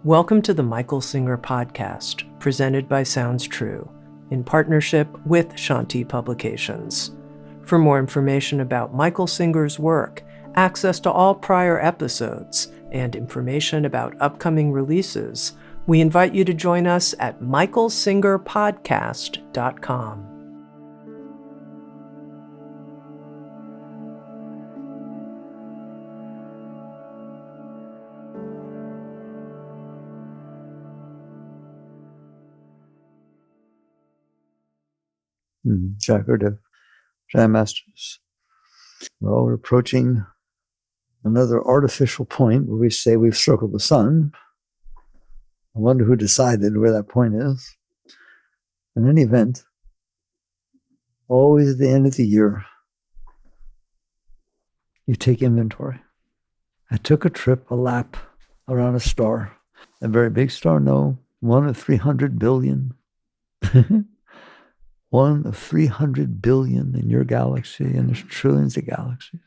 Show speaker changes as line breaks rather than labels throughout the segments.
Welcome to the Michael Singer Podcast, presented by Sounds True, in partnership with Shanti Publications. For more information about Michael Singer's work, access to all prior episodes, and information about upcoming releases, we invite you to join us at michaelsingerpodcast.com.
Jagged Jam Masters. Well, we're approaching another artificial point where we say we've circled the sun. I wonder who decided where that point is. In any event, always at the end of the year, you take inventory. I took a trip, a lap around a star. A very big star, no. One of 300 billion. One of 300 billion in your galaxy, and there's trillions of galaxies.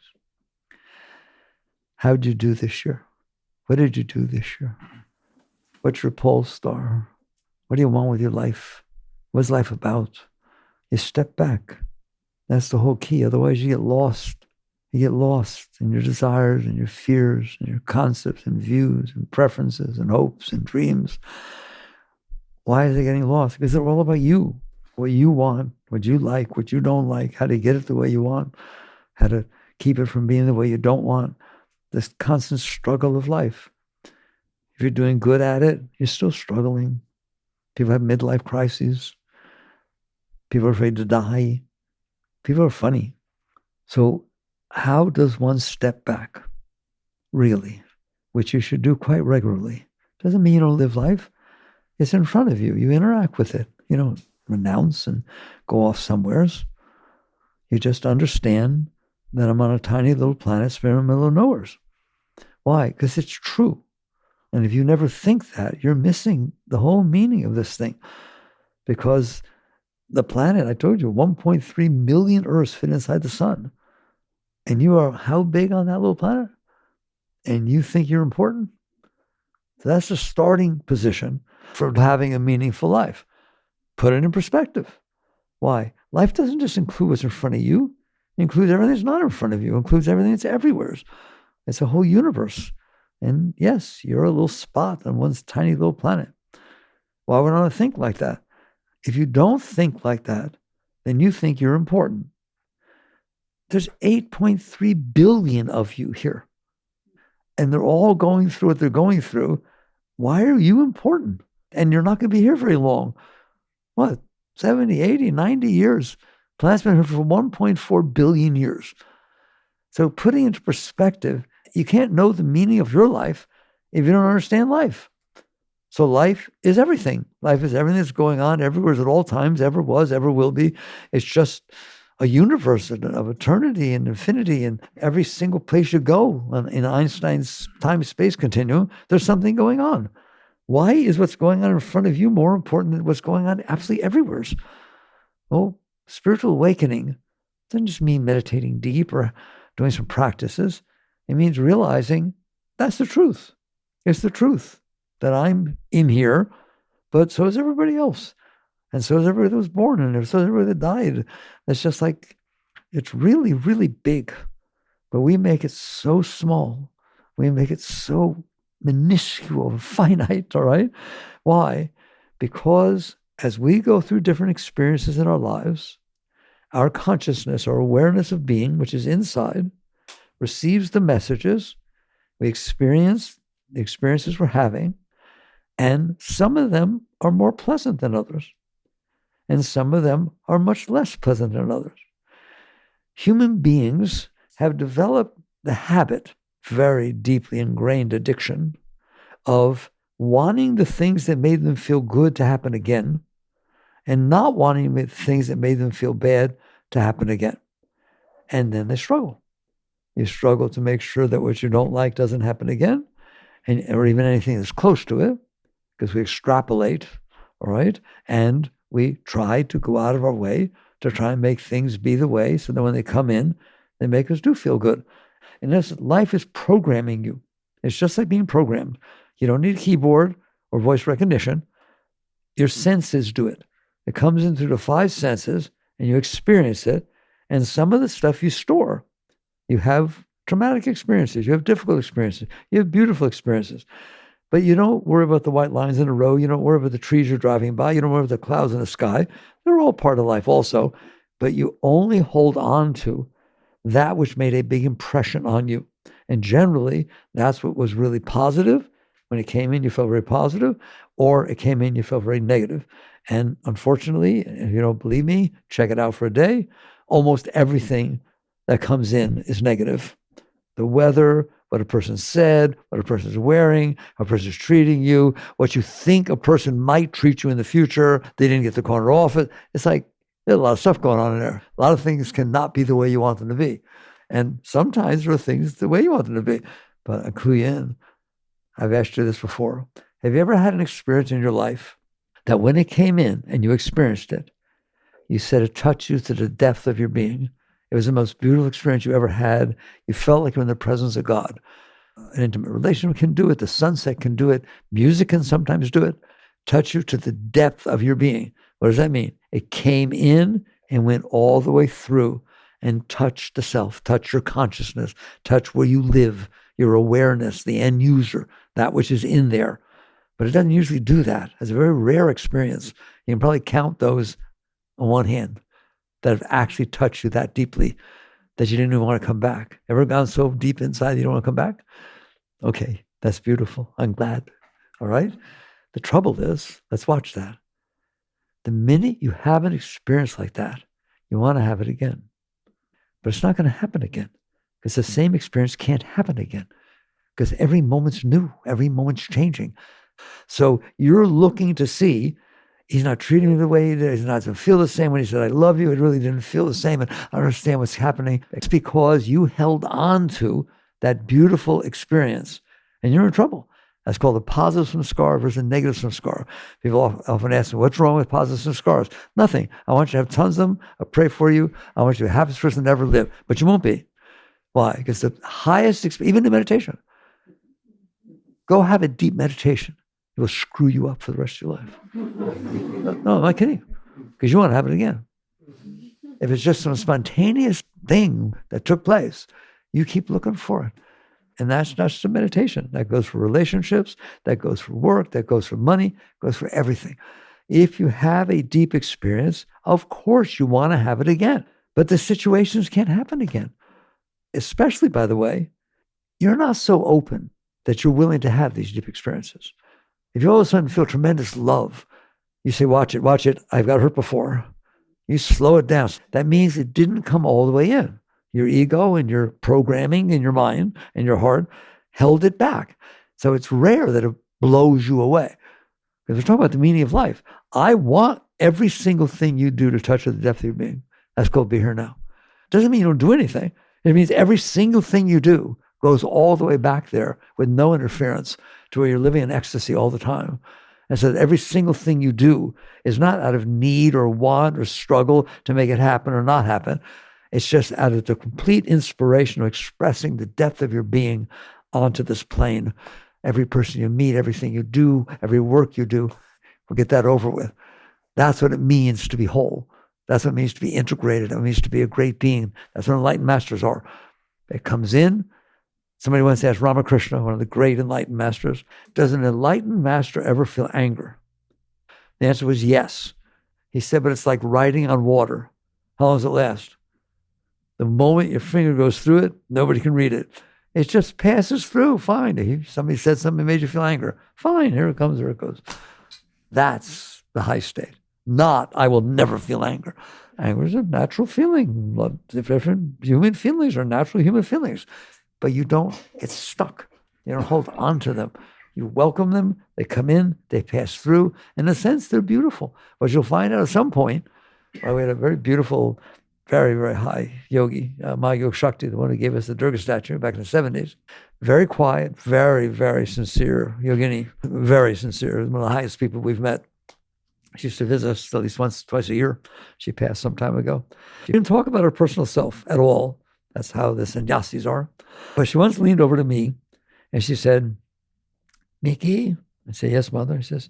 How'd you do this year? What did you do this year? What's your pole star? What do you want with your life? What's life about? You step back. That's the whole key. Otherwise, you get lost. You get lost in your desires and your fears and your concepts and views and preferences and hopes and dreams. Why is it getting lost? Because they're all about you. What you want, what you like, what you don't like, how to get it the way you want, how to keep it from being the way you don't want. This constant struggle of life. If you're doing good at it, you're still struggling. People have midlife crises. People are afraid to die. People are funny. So how does one step back, really, which you should do quite regularly? Doesn't mean you don't live life. It's in front of you. You interact with it. You don't renounce and go off somewheres. You just understand that I'm on a tiny little planet spinning in the middle of nowhere. Why? Because it's true. And if you never think that, you're missing the whole meaning of this thing. Because the planet, I told you, 1.3 million Earths fit inside the sun. And you are how big on that little planet? And you think you're important? So that's the starting position for having a meaningful life. Put it in perspective. Why? Life doesn't just include what's in front of you. It includes everything that's not in front of you. It includes everything that's everywhere. It's a whole universe. And yes, you're a little spot on one's tiny little planet. Why would I not think like that? If you don't think like that, then you think you're important. There's 8.3 billion of you here. And they're all going through what they're going through. Why are you important? And you're not going to be here very long. What, 70, 80, 90 years? Planet's been here for 1.4 billion years. So putting into perspective, you can't know the meaning of your life if you don't understand life. So life is everything. Life is everything that's going on everywhere at all times, ever was, ever will be. It's just a universe of eternity and infinity, and every single place you go in Einstein's time-space continuum, there's something going on. Why is what's going on in front of you more important than what's going on absolutely everywhere? Well, spiritual awakening doesn't just mean meditating deep or doing some practices. It means realizing that's the truth. It's the truth that I'm in here, but so is everybody else. And so is everybody that was born in there. So is everybody that died. It's just like, it's really, really big. But we make it so small. We make it so minuscule, finite, all right? Why? Because as we go through different experiences in our lives, our consciousness, our awareness of being, which is inside, receives the messages, we experience the experiences we're having, and some of them are more pleasant than others, and some of them are much less pleasant than others. Human beings have developed the habit, very deeply ingrained addiction, of wanting the things that made them feel good to happen again and not wanting the things that made them feel bad to happen again. And then they struggle. You struggle to make sure that what you don't like doesn't happen again, or even anything that's close to it, because we extrapolate, all right? And we try to go out of our way to try and make things be the way so that when they come in, they make us do feel good. And this life is programming you. It's just like being programmed. You don't need a keyboard. or voice recognition, your senses do it. It comes in through the five senses and you experience it. And some of the stuff you store. You have traumatic experiences. You have difficult experiences. You have beautiful experiences. But you don't worry about the white lines in a row. You don't worry about the trees you're driving by. You don't worry about the clouds in the sky. They're all part of life also. But you only hold on to that which made a big impression on you. And generally, that's what was really positive. When it came in, you felt very positive, or it came in, you felt very negative. And unfortunately, if you don't believe me, check it out for a day. Almost everything that comes in is negative. The weather, what a person said, what a person's wearing, how a person's treating you, what you think a person might treat you in the future. They didn't get the corner off it. It's like there's a lot of stuff going on in there. A lot of things cannot be the way you want them to be. And sometimes there are things the way you want them to be. But I clue you in. I've asked you this before. Have you ever had an experience in your life that when it came in and you experienced it, you said it touched you to the depth of your being? It was the most beautiful experience you ever had. You felt like you're in the presence of God. An intimate relationship can do it. The sunset can do it. Music can sometimes do it. Touch you to the depth of your being. What does that mean? It came in and went all the way through and touched the self, touched your consciousness, touched where you live, your awareness, the end user, that which is in there. But it doesn't usually do that. It's a very rare experience. You can probably count those on one hand that have actually touched you that deeply that you didn't even want to come back. Ever gone so deep inside you don't want to come back? Okay, that's beautiful. I'm glad. All right? The trouble is, let's watch that. The minute you have an experience like that, you want to have it again. But it's not going to happen again because the same experience can't happen again because every moment's new. Every moment's changing. So you're looking to see, he's not treating me the way he did. He's not going to feel the same when he said, I love you. It really didn't feel the same. And I understand what's happening. It's because you held on to that beautiful experience and you're in trouble. That's called the positives from scar versus the negatives from scar. People often ask me, what's wrong with positives from scars? Nothing. I want you to have tons of them. I pray for you. I want you to be the happiest person to ever live. But you won't be. Why? Because the highest, even in meditation, go have a deep meditation. It will screw you up for the rest of your life. No, I'm not kidding. Because you want to have it again. If it's just some spontaneous thing that took place, you keep looking for it. And that's not just a meditation. That goes for relationships, that goes for work, that goes for money, goes for everything. If you have a deep experience, of course you want to have it again. But the situations can't happen again. Especially, by the way, you're not so open that you're willing to have these deep experiences. If you all of a sudden feel tremendous love, you say, watch it, I've got hurt before. You slow it down. That means it didn't come all the way in. Your ego and your programming in your mind and your heart held it back. So it's rare that it blows you away. Because we're talking about the meaning of life. I want every single thing you do to touch the depth of your being. That's called be here now. Doesn't mean you don't do anything. It means every single thing you do goes all the way back there with no interference to where you're living in ecstasy all the time. And so that every single thing you do is not out of need or want or struggle to make it happen or not happen. It's just out of the complete inspiration of expressing the depth of your being onto this plane. Every person you meet, everything you do, every work you do, we'll get that over with. That's what it means to be whole. That's what it means to be integrated. It means to be a great being. That's what enlightened masters are. It comes in. Somebody once asked Ramakrishna, one of the great enlightened masters, does an enlightened master ever feel anger? The answer was yes. He said, but it's like riding on water. How long does it last? The moment your finger goes through it, nobody can read it. It just passes through, fine. Somebody said something that made you feel anger. Fine, here it comes, there it goes. That's the high state. Not, I will never feel anger. Anger is a natural feeling. Different human feelings are natural human feelings. But you don't get stuck. You don't hold on to them. You welcome them. They come in. They pass through. In a sense, they're beautiful. But you'll find out at some point, we had a very beautiful, very, very high yogi, Mahayog Shakti, the one who gave us the Durga statue back in the 70s. Very quiet, very, very sincere yogini. Very sincere. One of the highest people we've met. She used to visit us at least once, twice a year. She passed some time ago. She didn't talk about her personal self at all. That's how the sannyasis are. But she once leaned over to me and she said, Mickey, I say, yes, Mother. He says,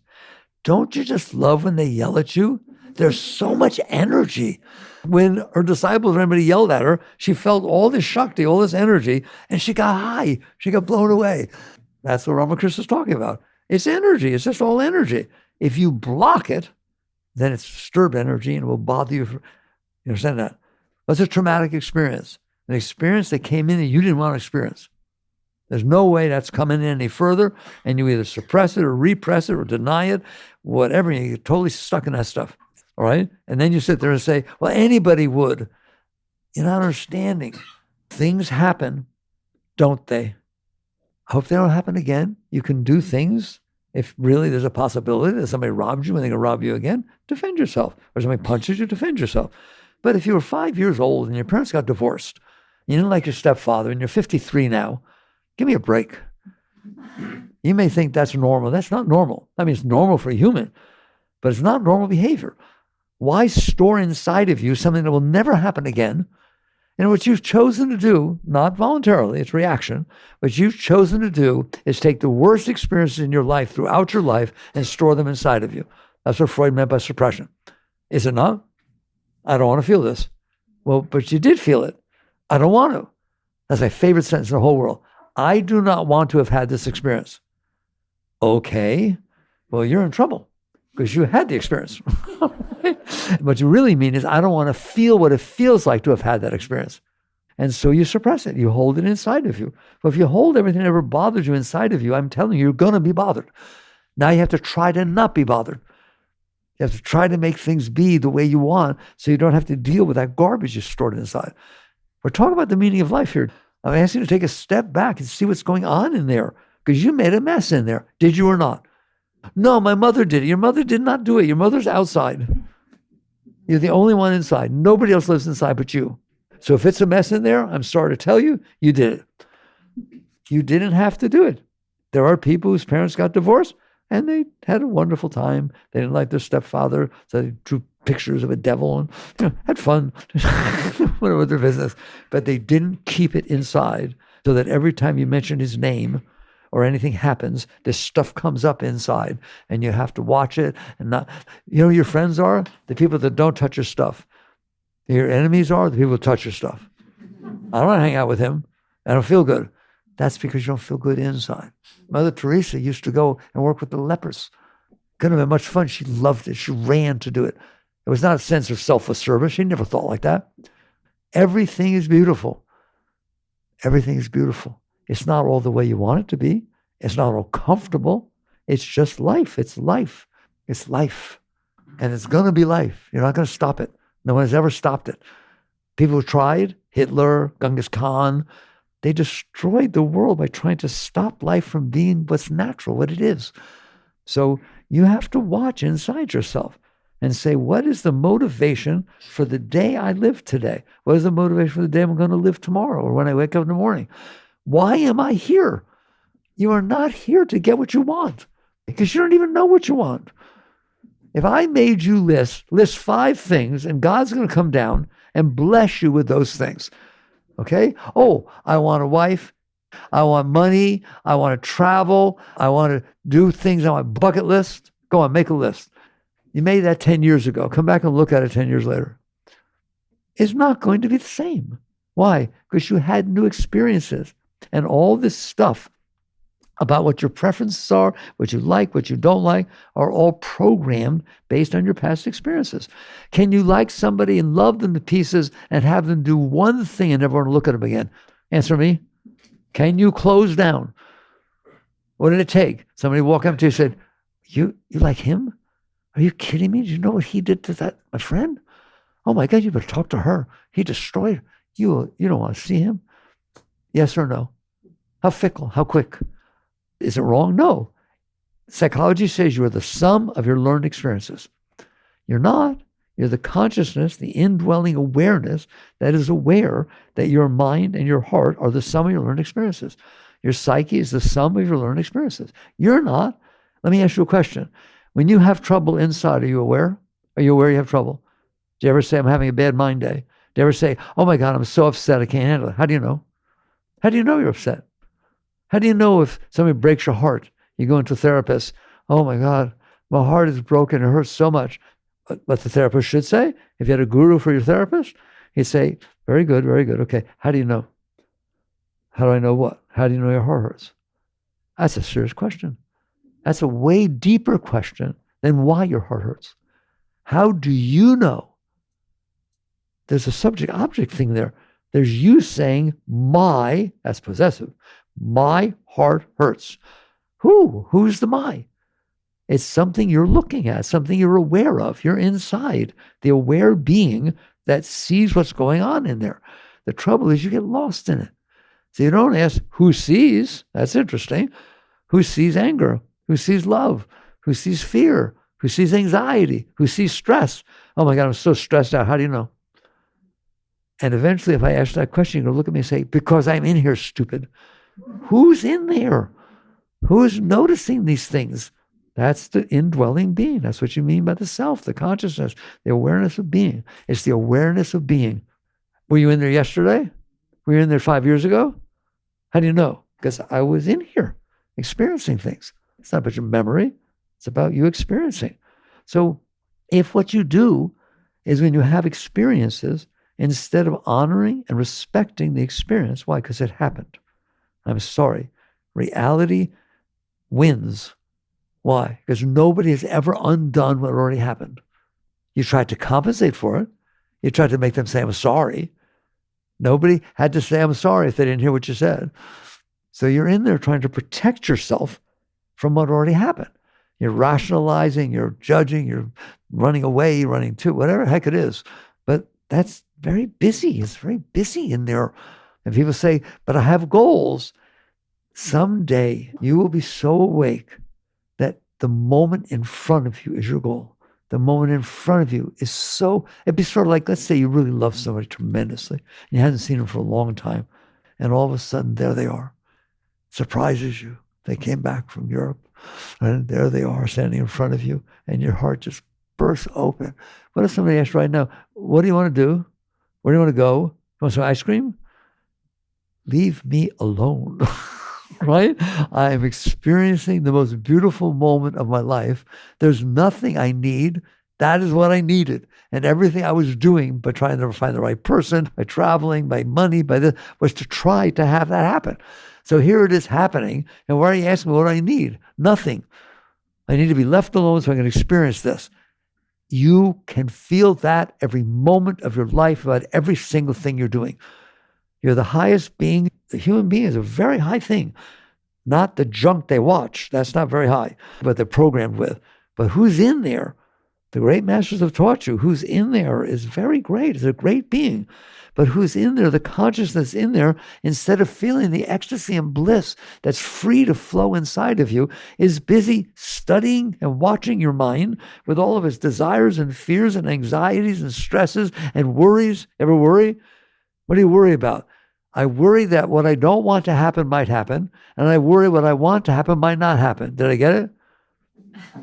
don't you just love when they yell at you? There's so much energy. When her disciples or anybody yelled at her, she felt all this Shakti, all this energy, and she got high. She got blown away. That's what Ramakrishna is talking about. It's energy. It's just all energy. If you block it, then it's disturbed energy and it will bother you. You understand that? That's a traumatic experience. An experience that came in and you didn't want to experience. There's no way that's coming in any further, and you either suppress it or repress it or deny it, whatever. You get totally stuck in that stuff. All right? And then you sit there and say, well, anybody would. You're not understanding. Things happen, don't they? I hope they don't happen again. You can do things. If really there's a possibility that somebody robs you and they can rob you again, defend yourself. Or somebody punches you, defend yourself. But if you were 5 years old and your parents got divorced, you didn't like your stepfather, and you're 53 now, give me a break. You may think that's normal. That's not normal. I mean, it's normal for a human, but it's not normal behavior. Why store inside of you something that will never happen again? And what you've chosen to do, not voluntarily, it's reaction, what you've chosen to do is take the worst experiences in your life throughout your life and store them inside of you. That's what Freud meant by suppression. Is it not? I don't want to feel this. Well, but you did feel it. I don't want to. That's my favorite sentence in the whole world. I do not want to have had this experience. Okay, well, you're in trouble because you had the experience. What you really mean is, I don't want to feel what it feels like to have had that experience. And so you suppress it. You hold it inside of you. But if you hold everything that ever bothered you inside of you, I'm telling you, you're going to be bothered. Now you have to try to not be bothered. You have to try to make things be the way you want so you don't have to deal with that garbage you stored inside. We're talking about the meaning of life here. I'm asking you to take a step back and see what's going on in there, because you made a mess in there. Did you or not? No, my mother did it. Your mother did not do it. Your mother's outside. You're the only one inside. Nobody else lives inside but you. So if it's a mess in there, I'm sorry to tell you, you did it. You didn't have to do it. There are people whose parents got divorced and they had a wonderful time. They didn't like their stepfather, so they drew pictures of a devil and had fun, whatever with their business. But they didn't keep it inside so that every time you mention his name or anything happens, this stuff comes up inside and you have to watch it and not, who your friends are? The people that don't touch your stuff. Your enemies are the people who touch your stuff. I don't want to hang out with him. I don't feel good. That's because you don't feel good inside. Mother Teresa used to go and work with the lepers. Couldn't have been much fun. She loved it. She ran to do it. It was not a sense of selfless service. She never thought like that. Everything is beautiful. Everything is beautiful. It's not all the way you want it to be. It's not all comfortable. It's just life. It's life. It's life. And it's going to be life. You're not going to stop it. No one has ever stopped it. People who tried, Hitler, Genghis Khan, they destroyed the world by trying to stop life from being what's natural, what it is. So you have to watch inside yourself and say, what is the motivation for the day I live today? What is the motivation for the day I'm going to live tomorrow or when I wake up in the morning? Why am I here? You are not here to get what you want because you don't even know what you want. If I made you list 5 things and God's going to come down and bless you with those things, okay? Oh, I want a wife. I want money. I want to travel. I want to do things on my bucket list. Go on, make a list. You made that 10 years ago. Come back and look at it 10 years later. It's not going to be the same. Why? Because you had new experiences and all this stuff about what your preferences are, what you like, what you don't like, are all programmed based on your past experiences. Can you like somebody and love them to pieces and have them do one thing and never want to look at them again? Answer me. Can you close down? What did it take? Somebody walked up to you and said, you like him? Are you kidding me? Do you know what he did to that, my friend? Oh my God, you better talk to her. He destroyed her. You don't want to see him? Yes or no? How fickle, how quick? Is it wrong? No. Psychology says you are the sum of your learned experiences. You're not. You're the consciousness, the indwelling awareness that is aware that your mind and your heart are the sum of your learned experiences. Your psyche is the sum of your learned experiences. You're not. Let me ask you a question. When you have trouble inside, are you aware? Are you aware you have trouble? Do you ever say, I'm having a bad mind day? Do you ever say, oh my God, I'm so upset, I can't handle it? How do you know? How do you know you're upset? How do you know if somebody breaks your heart? You go into a therapist, oh my God, my heart is broken. It hurts so much. What the therapist should say, if you had a guru for your therapist, he'd say, very good, very good. Okay, how do you know? How do I know what? How do you know your heart hurts? That's a serious question. That's a way deeper question than why your heart hurts. How do you know? There's a subject-object thing there. There's you saying, that's possessive, my heart hurts. Who's the my? It's something you're looking at, something you're aware of. You're inside, the aware being that sees what's going on in there. The trouble is you get lost in it. So you don't ask who sees, that's interesting, who sees anger, who sees love, who sees fear, who sees anxiety, who sees stress. Oh my God, I'm so stressed out. How do you know? And eventually, if I ask that question, you're going to look at me and say, because I'm in here, stupid. Who's in there? Who's noticing these things? That's the indwelling being. That's what you mean by the self, the consciousness, the awareness of being. It's the awareness of being. Were you in there yesterday? Were you in there 5 years ago? How do you know? Because I was in here experiencing things. It's not about your memory. It's about you experiencing. So if what you do is when you have experiences, instead of honoring and respecting the experience, why? Because it happened. I'm sorry. Reality wins. Why? Because nobody has ever undone what already happened. You tried to compensate for it. You tried to make them say, I'm sorry. Nobody had to say, I'm sorry if they didn't hear what you said. So you're in there trying to protect yourself from what already happened. You're rationalizing, you're judging, you're running away, you're running to, whatever the heck it is. But that's very busy. It's very busy in there. And people say, but I have goals. Someday you will be so awake that the moment in front of you is your goal. The moment in front of you is so, it'd be sort of like, let's say you really love somebody tremendously. You hadn't seen them for a long time. And all of a sudden, there they are. Surprises you. They came back from Europe. And there they are standing in front of you. And your heart just bursts open. What if somebody asked right now, what do you want to do? Where do you want to go? You want some ice cream? Leave me alone. Right? I am experiencing the most beautiful moment of my life. There's nothing I need. That is what I needed. And everything I was doing by trying to find the right person, by traveling, by money, by this, was to try to have that happen. So here it is happening. And why are you asking me what I need? Nothing. I need to be left alone so I can experience this. You can feel that every moment of your life about every single thing you're doing. You're the highest being. The human being is a very high thing. Not the junk they watch. That's not very high, but they're programmed with. But who's in there? The great masters have taught you. Who's in there is very great. It's a great being. But who's in there, the consciousness in there, instead of feeling the ecstasy and bliss that's free to flow inside of you, is busy studying and watching your mind with all of its desires and fears and anxieties and stresses and worries. Ever worry? What do you worry about? I worry that what I don't want to happen might happen, and I worry what I want to happen might not happen. Did I get it?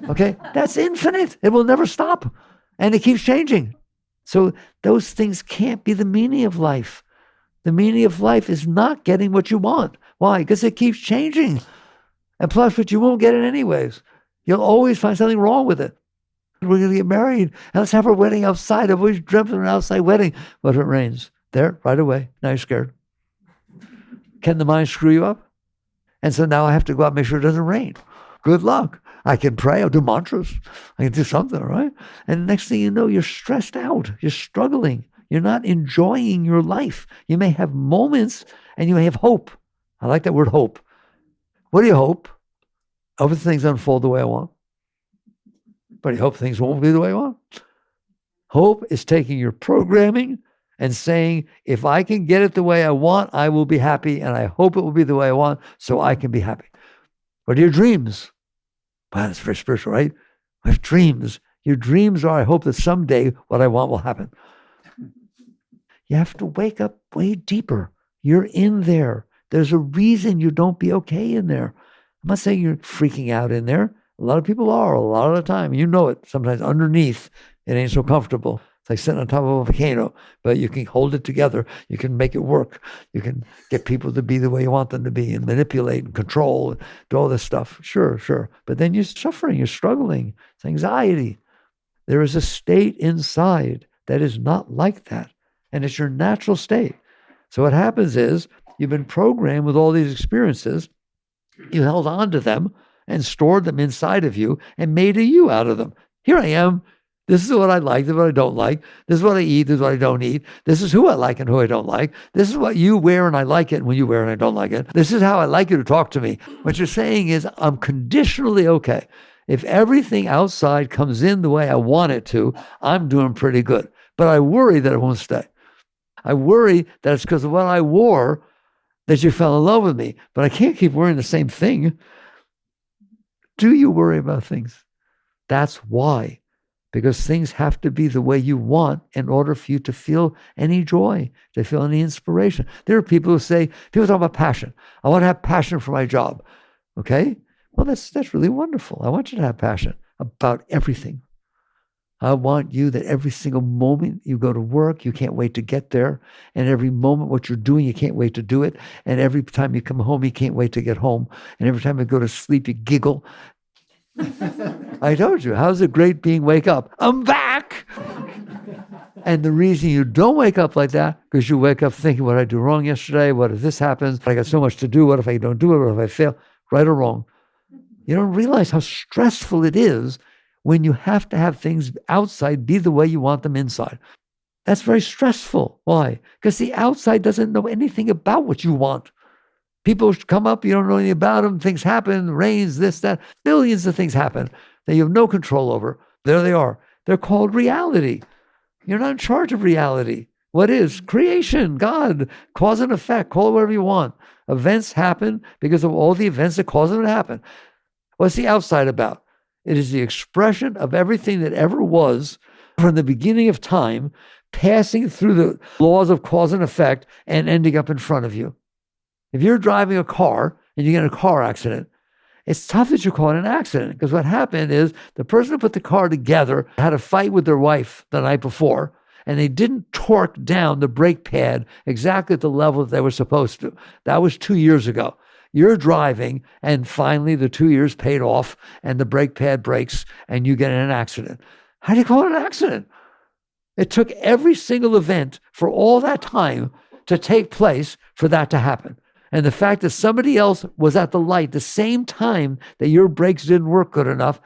Okay, that's infinite. It will never stop, and it keeps changing. So those things can't be the meaning of life. The meaning of life is not getting what you want. Why? Because it keeps changing. And plus, but you won't get it anyways. You'll always find something wrong with it. We're going to get married, and let's have our wedding outside. I've always dreamt of an outside wedding. What if it rains? There, right away. Now you're scared. Can the mind screw you up? And so now I have to go out and make sure it doesn't rain. Good luck. I can pray. I'll do mantras. I can do something, right? And next thing you know, you're stressed out. You're struggling. You're not enjoying your life. You may have moments and you may have hope. I like that word hope. What do you hope? Hope things unfold the way I want. But you hope things won't be the way I want. Hope is taking your programming and saying, if I can get it the way I want, I will be happy, and I hope it will be the way I want so I can be happy. What are your dreams? Wow, that's very spiritual, right? I have dreams. Your dreams are, I hope that someday what I want will happen. You have to wake up way deeper. You're in there. There's a reason you don't be okay in there. I'm not saying you're freaking out in there. A lot of people are a lot of the time. You know it. Sometimes underneath, it ain't so comfortable. It's like sitting on top of a volcano, but you can hold it together. You can make it work. You can get people to be the way you want them to be and manipulate and control and do all this stuff. Sure. But then you're suffering, you're struggling. It's anxiety. There is a state inside that is not like that. And it's your natural state. So what happens is you've been programmed with all these experiences. You held on to them and stored them inside of you and made a you out of them. Here I am. This is what I like. This is what I don't like. This is what I eat. This is what I don't eat. This is who I like and who I don't like. This is what you wear and I like it, and when you wear and I don't like it. This is how I like you to talk to me. What you're saying is I'm conditionally okay. If everything outside comes in the way I want it to, I'm doing pretty good. But I worry that it won't stay. I worry that it's because of what I wore that you fell in love with me. But I can't keep wearing the same thing. Do you worry about things? That's why. Because things have to be the way you want in order for you to feel any joy, to feel any inspiration. There are people who say, people talk about passion. I want to have passion for my job. Okay? Well, that's really wonderful. I want you to have passion about everything. I want you that every single moment you go to work, you can't wait to get there. And every moment what you're doing, you can't wait to do it. And every time you come home, you can't wait to get home. And every time you go to sleep, you giggle. I told you, how's it great being wake up? I'm back. And the reason you don't wake up like that, because you wake up thinking, what did I do wrong yesterday? What if this happens? I got so much to do. What if I don't do it? What if I fail? Right or wrong? You don't realize how stressful it is when you have to have things outside be the way you want them inside. That's very stressful. Why? Because the outside doesn't know anything about what you want. People come up, you don't know anything about them. Things happen, rains, this, that. Billions of things happen that you have no control over. There they are. They're called reality. You're not in charge of reality. What is? Creation, God, cause and effect, call it whatever you want. Events happen because of all the events that cause them to happen. What's the outside about? It is the expression of everything that ever was from the beginning of time, passing through the laws of cause and effect and ending up in front of you. If you're driving a car and you get in a car accident, it's tough that you call it an accident, because what happened is the person who put the car together had a fight with their wife the night before, and they didn't torque down the brake pad exactly at the level that they were supposed to. That was 2 years ago. You're driving, and finally the 2 years paid off, and the brake pad breaks, and you get in an accident. How do you call it an accident? It took every single event for all that time to take place for that to happen. And the fact that somebody else was at the light the same time that your brakes didn't work good enough,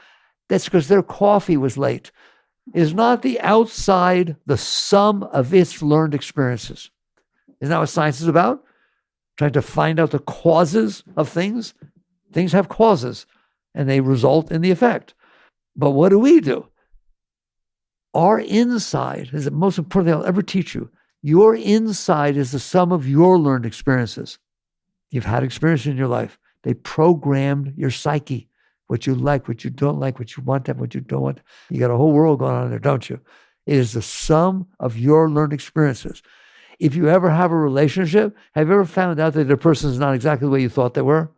that's because their coffee was late. Is not the outside the sum of its learned experiences? Isn't that what science is about? Trying to find out the causes of things. Things have causes, and they result in the effect. But what do? Our inside is the most important thing I'll ever teach you. Your inside is the sum of your learned experiences. You've had experience in your life. They programmed your psyche, what you like, what you don't like, what you want, and what you don't want. You got a whole world going on there, don't you? It is the sum of your learned experiences. If you ever have a relationship, have you ever found out that the person is not exactly the way you thought they were?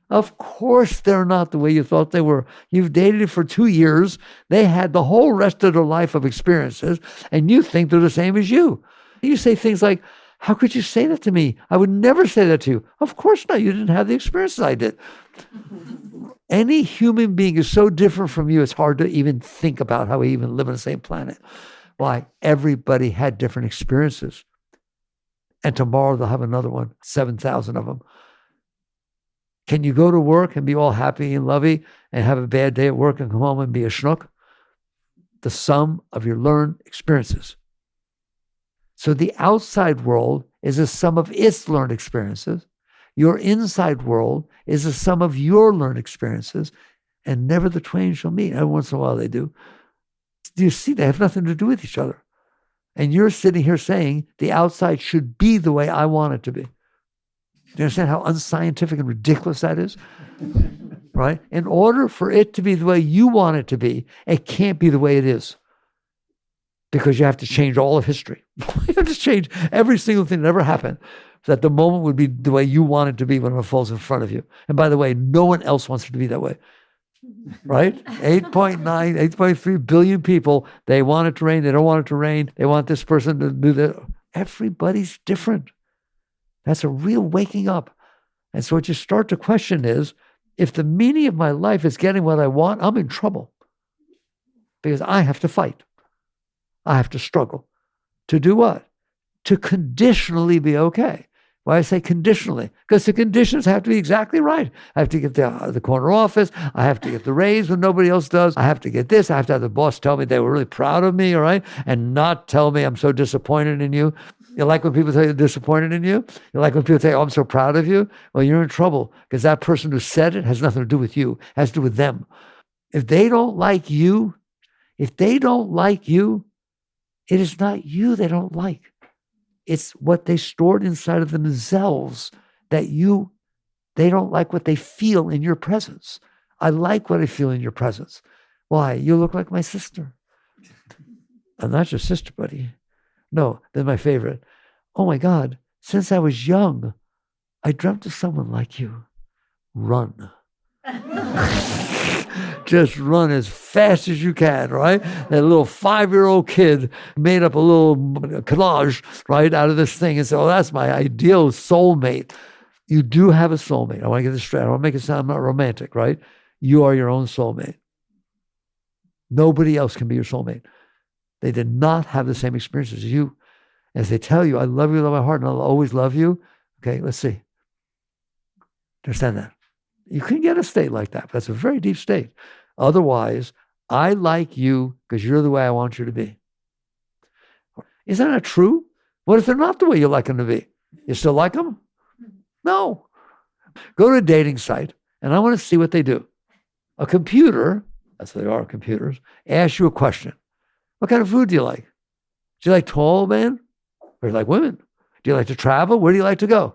Of course they're not the way you thought they were. You've dated for 2 years. They had the whole rest of their life of experiences, and you think they're the same as you. You say things like, how could you say that to me? I would never say that to you. Of course not. You didn't have the experiences I did. Any human being is so different from you, it's hard to even think about how we even live on the same planet. Why? Everybody had different experiences. And tomorrow they'll have another one, 7,000 of them. Can you go to work and be all happy and lovey and have a bad day at work and come home and be a schnook? The sum of your learned experiences. So the outside world is a sum of its learned experiences. Your inside world is a sum of your learned experiences, and never the twain shall meet. Every once in a while they do. Do you see? They have nothing to do with each other. And you're sitting here saying the outside should be the way I want it to be. Do you understand how unscientific and ridiculous that is? Right? In order for it to be the way you want it to be, it can't be the way it is. Because you have to change all of history. You have to change every single thing that ever happened so that the moment would be the way you want it to be when it falls in front of you. And by the way, no one else wants it to be that way. right? 8.3 billion people. They want it to rain. They don't want it to rain. They want this person to do that. Everybody's different. That's a real waking up. And so what you start to question is, if the meaning of my life is getting what I want, I'm in trouble. Because I have to fight. I have to struggle. To do what? To conditionally be okay. Why I say conditionally? Because the conditions have to be exactly right. I have to get the corner office. I have to get the raise when nobody else does. I have to get this. I have to have the boss tell me they were really proud of me, all right? And not tell me I'm so disappointed in you. You like when people tell you they're disappointed in you? You like when people say, oh, I'm so proud of you? Well, you're in trouble because that person who said it has nothing to do with you. It has to do with them. If they don't like you, it is not you they don't like. It's what they stored inside of themselves that they don't like what they feel in your presence. I like what I feel in your presence. Why? You look like my sister. I'm not your sister, buddy. No, they're my favorite. Oh my God, since I was young, I dreamt of someone like you. Run. Just run as fast as you can, right? That little 5-year-old kid made up a little collage, right, out of this thing and said, oh, that's my ideal soulmate. You do have a soulmate. I want to get this straight. I don't want to make it sound not romantic, right? You are your own soulmate. Nobody else can be your soulmate. They did not have the same experiences as you. As they tell you, I love you with all my heart and I'll always love you. Okay, let's see. Understand that? You can get a state like that, but that's a very deep state. Otherwise, I like you because you're the way I want you to be. Is that not true? What if they're not the way you like them to be? You still like them? No. Go to a dating site, and I want to see what they do. A computer, that's what they are, computers, asks you a question. What kind of food do you like? Do you like tall men? Or do you like women? Do you like to travel? Where do you like to go?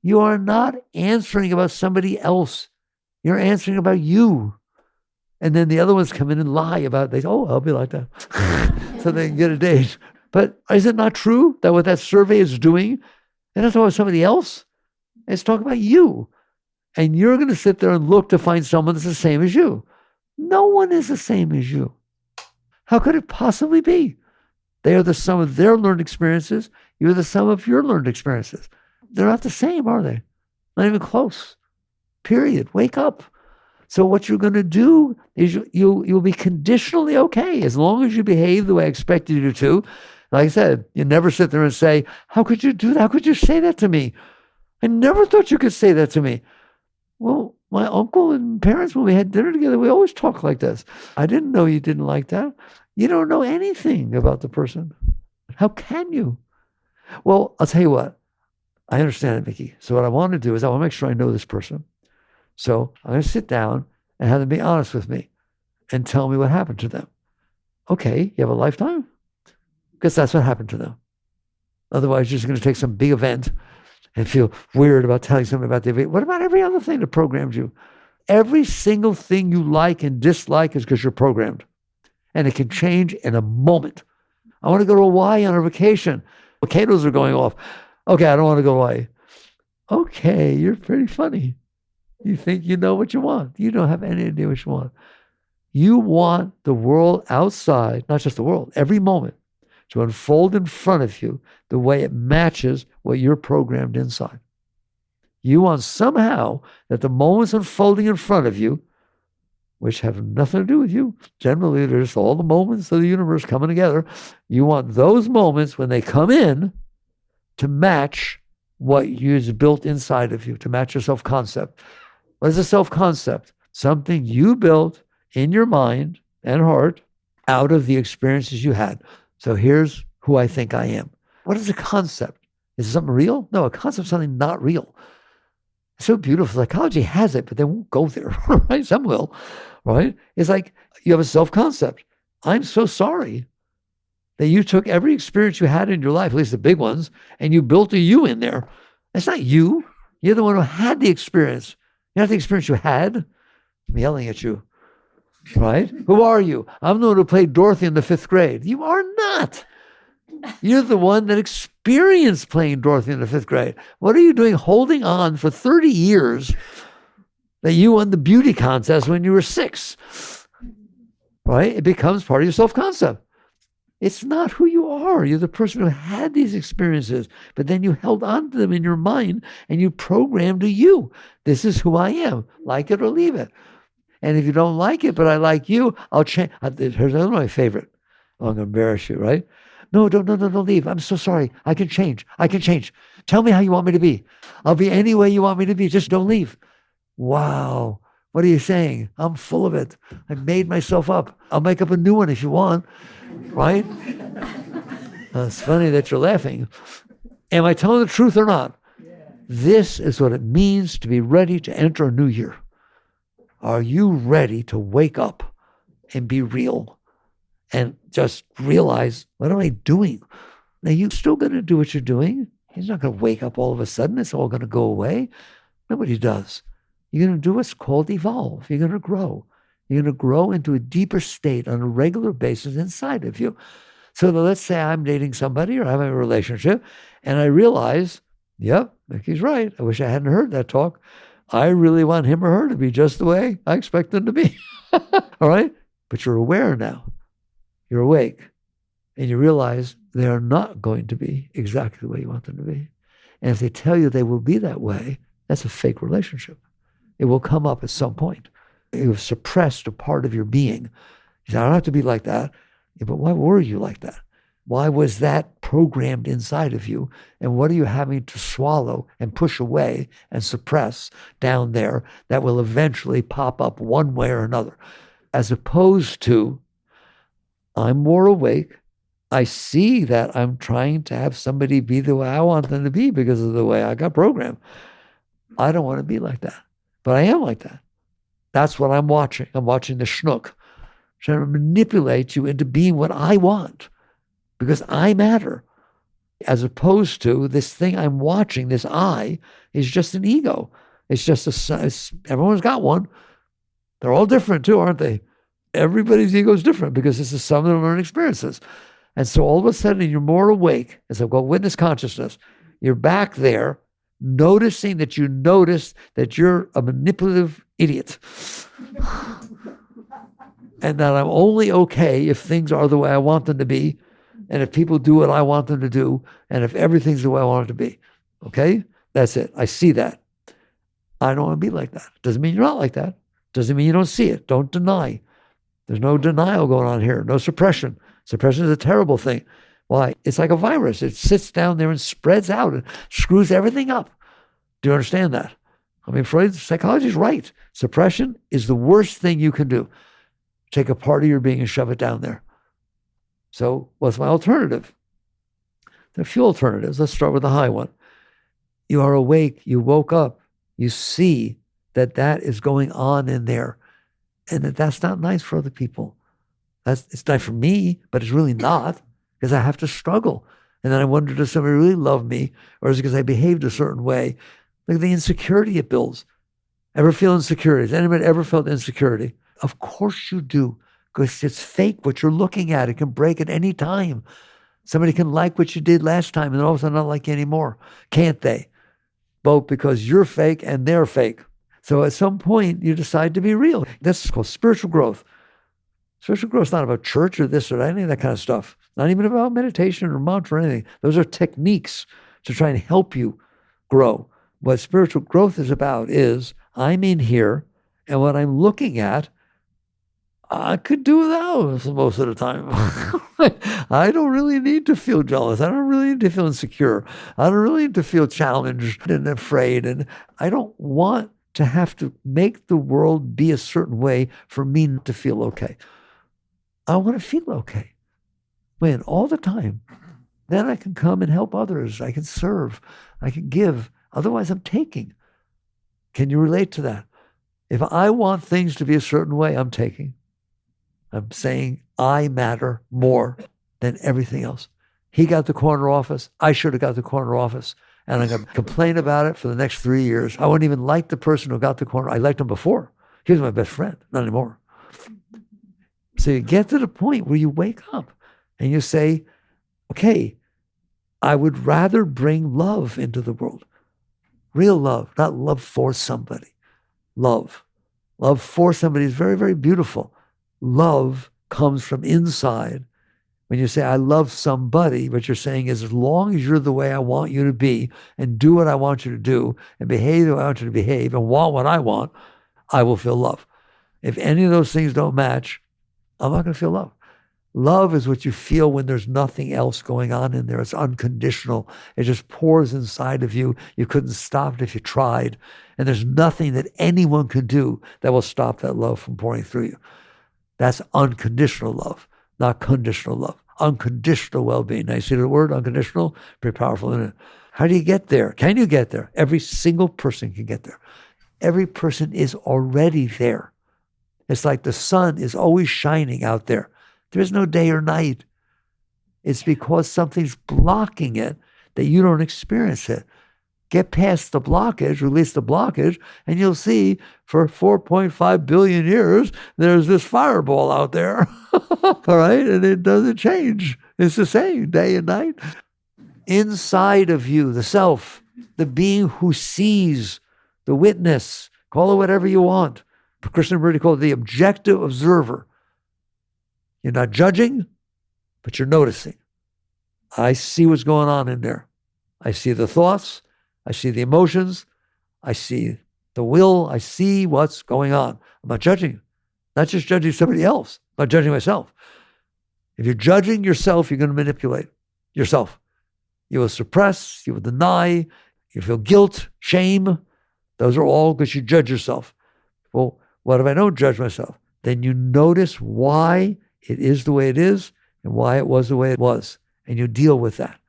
You are not answering about somebody else. You're answering about you. And then the other ones come in and lie about it. I'll be like that. So they can get a date. But is it not true that what that survey is doing, and that's about somebody else, it's talking about you. And you're going to sit there and look to find someone that's the same as you. No one is the same as you. How could it possibly be? They are the sum of their learned experiences. You're the sum of your learned experiences. They're not the same, are they? Not even close. Period. Wake up. So what you're going to do is you'll be conditionally okay as long as you behave the way I expected you to. Like I said, you never sit there and say, how could you do that? How could you say that to me? I never thought you could say that to me. Well, my uncle and parents, when we had dinner together, we always talk like this. I didn't know you didn't like that. You don't know anything about the person. How can you? Well, I'll tell you what. I understand it, Mickey. So what I want to do is I want to make sure I know this person. So I'm going to sit down and have them be honest with me and tell me what happened to them. Okay, you have a lifetime? Because that's what happened to them. Otherwise, you're just going to take some big event and feel weird about telling something about the event. What about every other thing that programmed you? Every single thing you like and dislike is because you're programmed. And it can change in a moment. I want to go to Hawaii on a vacation. Volcanoes are going off. Okay, I don't want to go to Hawaii. Okay, you're pretty funny. You think you know what you want. You don't have any idea what you want. You want the world outside, not just the world, every moment, to unfold in front of you the way it matches what you're programmed inside. You want somehow that the moments unfolding in front of you, which have nothing to do with you, generally there's all the moments of the universe coming together, you want those moments when they come in to match what is built inside of you, to match your self-concept. What is a self-concept? Something you built in your mind and heart out of the experiences you had. So here's who I think I am. What is a concept? Is it something real? No, a concept is something not real. It's so beautiful. Psychology has it, but they won't go there, right? Some will, right? It's like you have a self-concept. I'm so sorry that you took every experience you had in your life, at least the big ones, and you built a you in there. It's not you. You're the one who had the experience. Not the experience you had. I'm yelling at you, right? Who are you? I'm the one who played Dorothy in the 5th grade. You are not. You're the one that experienced playing Dorothy in the 5th grade. What are you doing holding on for 30 years that you won the beauty contest when you were 6, right? It becomes part of your self-concept. It's not who you are. You're the person who had these experiences, but then you held on to them in your mind and you programmed to you. This is who I am. Like it or leave it. And if you don't like it, but I like you, I'll change. Here's another my favorite. Oh, I'm going to embarrass you, right? No, don't leave. I'm so sorry. I can change. Tell me how you want me to be. I'll be any way you want me to be. Just don't leave. Wow. What are you saying? I'm full of it. I made myself up. I'll make up a new one if you want, right? It's funny that you're laughing. Am I telling the truth or not? This is what it means to be ready to enter a new year. Are you ready to wake up and be real and just realize, what am I doing? Now, you're still going to do what you're doing. He's not going to wake up all of a sudden. It's all going to go away. Nobody does. You're going to do what's called evolve. You're going to grow. You're going to grow into a deeper state on a regular basis inside of you. So let's say I'm dating somebody or I'm in a relationship and I realize, yep, Mickey's right. I wish I hadn't heard that talk. I really want him or her to be just the way I expect them to be. All right? But you're aware now. You're awake. And you realize they are not going to be exactly the way you want them to be. And if they tell you they will be that way, that's a fake relationship. It will come up at some point. You've suppressed a part of your being. You say, I don't have to be like that. Yeah, but why were you like that? Why was that programmed inside of you? And what are you having to swallow and push away and suppress down there that will eventually pop up one way or another? As opposed to, I'm more awake. I see that I'm trying to have somebody be the way I want them to be because of the way I got programmed. I don't want to be like that, but I am like that. That's what I'm watching. I'm watching the schnook trying to manipulate you into being what I want because I matter. As opposed to this thing I'm watching, this I is just an ego. It's just everyone's got one. They're all different too, aren't they? Everybody's ego is different because it's the sum of their learned experiences. And so all of a sudden you're more awake, as I've got witness consciousness. You're back there noticing that you notice that you're a manipulative idiot. And that I'm only okay if things are the way I want them to be, and if people do what I want them to do, and if everything's the way I want it to be. Okay? That's it. I see that. I don't want to be like that. Doesn't mean you're not like that. Doesn't mean you don't see it. Don't deny. There's no denial going on here. No suppression. Suppression is a terrible thing. Why? It's like a virus. It sits down there and spreads out and screws everything up. Do you understand that? I mean, Freud's psychology is right. Suppression is the worst thing you can do. Take a part of your being and shove it down there. So what's my alternative? There are a few alternatives. Let's start with the high one. You are awake. You woke up. You see that that is going on in there and that that's not nice for other people. It's nice for me, but it's really not because I have to struggle. And then I wonder, does somebody really love me or is it because I behaved a certain way? Look at the insecurity it builds. Ever feel insecurity? Has anybody ever felt insecurity? Of course you do, because it's fake what you're looking at. It can break at any time. Somebody can like what you did last time and then all of a sudden not like you anymore. Can't they? Both because you're fake and they're fake. So at some point you decide to be real. This is called spiritual growth. Spiritual growth is not about church or this or any of that kind of stuff. Not even about meditation or mantra or anything. Those are techniques to try and help you grow. What spiritual growth is about is I'm in here and what I'm looking at, I could do without most of the time. I don't really need to feel jealous. I don't really need to feel insecure. I don't really need to feel challenged and afraid. And I don't want to have to make the world be a certain way for me not to feel okay. I want to feel okay. Win all the time. Then I can come and help others. I can serve. I can give. Otherwise, I'm taking. Can you relate to that? If I want things to be a certain way, I'm taking. I'm saying I matter more than everything else. He got the corner office. I should have got the corner office. And I'm going to complain about it for the next 3 years. I wouldn't even like the person who got the corner. I liked him before. He was my best friend. Not anymore. So you get to the point where you wake up and you say, okay, I would rather bring love into the world. Real love, not love for somebody. love. Love for somebody is very, very beautiful. Love comes from inside. When you say, I love somebody, what you're saying is, as long as you're the way I want you to be and do what I want you to do and behave the way I want you to behave and want what I want, I will feel love. If any of those things don't match, I'm not going to feel love. Love is what you feel when there's nothing else going on in there. It's unconditional. It just pours inside of you. You couldn't stop it if you tried. And there's nothing that anyone can do that will stop that love from pouring through you. That's unconditional love, not conditional love. Unconditional well-being. Now, you see the word unconditional? Pretty powerful, isn't it? How do you get there? Can you get there? Every single person can get there. Every person is already there. It's like the sun is always shining out there. There's no day or night. It's because something's blocking it that you don't experience it. Get past the blockage, release the blockage, and you'll see for 4.5 billion years, there's this fireball out there. All right? And it doesn't change. It's the same day and night. Inside of you, the self, the being who sees, the witness, call it whatever you want. Krishnamurti called it the objective observer. You're not judging, but you're noticing. I see what's going on in there. I see the thoughts. I see the emotions. I see the will. I see what's going on. I'm not judging. Not just judging somebody else. I'm not judging myself. If you're judging yourself, you're going to manipulate yourself. You will suppress. You will deny. You feel guilt, shame. Those are all because you judge yourself. Well, what if I don't judge myself? Then you notice why it is the way it is and why it was the way it was. And you deal with that.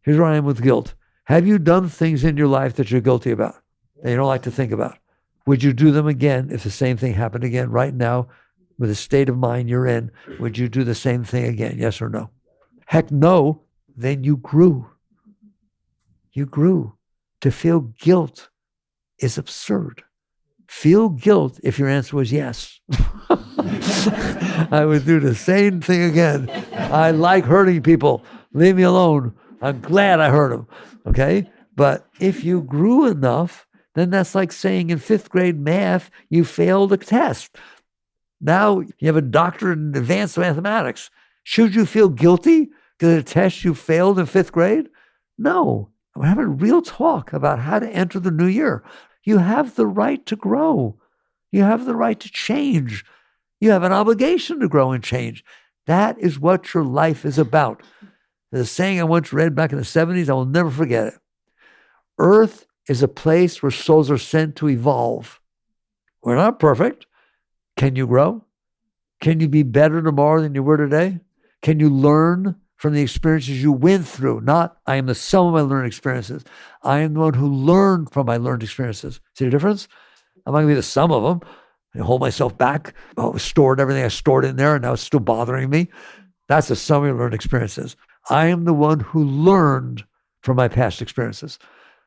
Here's where I am with guilt. Have you done things in your life that you're guilty about, that you don't like to think about? Would you do them again if the same thing happened again right now with the state of mind you're in? Would you do the same thing again, yes or no? Heck no, then you grew. You grew. To feel guilt is absurd. Feel guilt if your answer was yes. I would do the same thing again. I like hurting people. Leave me alone. I'm glad I hurt them. Okay? But if you grew enough, then that's like saying in 5th grade math, you failed a test. Now you have a doctorate in advanced mathematics. Should you feel guilty because of a test you failed in 5th grade? No. We're having real talk about how to enter the new year. You have the right to grow. You have the right to change. You have an obligation to grow and change. That is what your life is about. There's a saying I once read back in the 70s, I will never forget it. Earth is a place where souls are sent to evolve. We're not perfect. Can you grow? Can you be better tomorrow than you were today? Can you learn from the experiences you went through? Not, I am the sum of my learned experiences. I am the one who learned from my learned experiences. See the difference? I'm not going to be the sum of them. I hold myself back. Stored everything I stored in there, and now it's still bothering me. That's the sum of your learned experiences. I am the one who learned from my past experiences.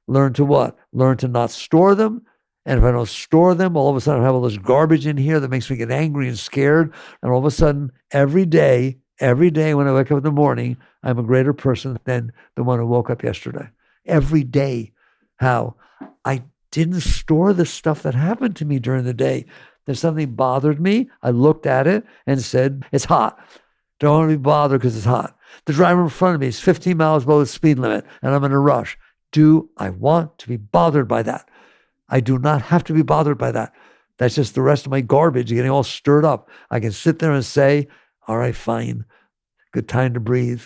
Learn to what? Learn to not store them. And if I don't store them, all of a sudden I have all this garbage in here that makes me get angry and scared. And all of a sudden, every day when I wake up in the morning, I'm a greater person than the one who woke up yesterday. Every day. How? I didn't store the stuff that happened to me during the day. If something bothered me, I looked at it and said, it's hot. Don't want to be bothered because it's hot. The driver in front of me is 15 miles below the speed limit and I'm in a rush. Do I want to be bothered by that? I do not have to be bothered by that. That's just the rest of my garbage getting all stirred up. I can sit there and say, all right, fine. Good time to breathe,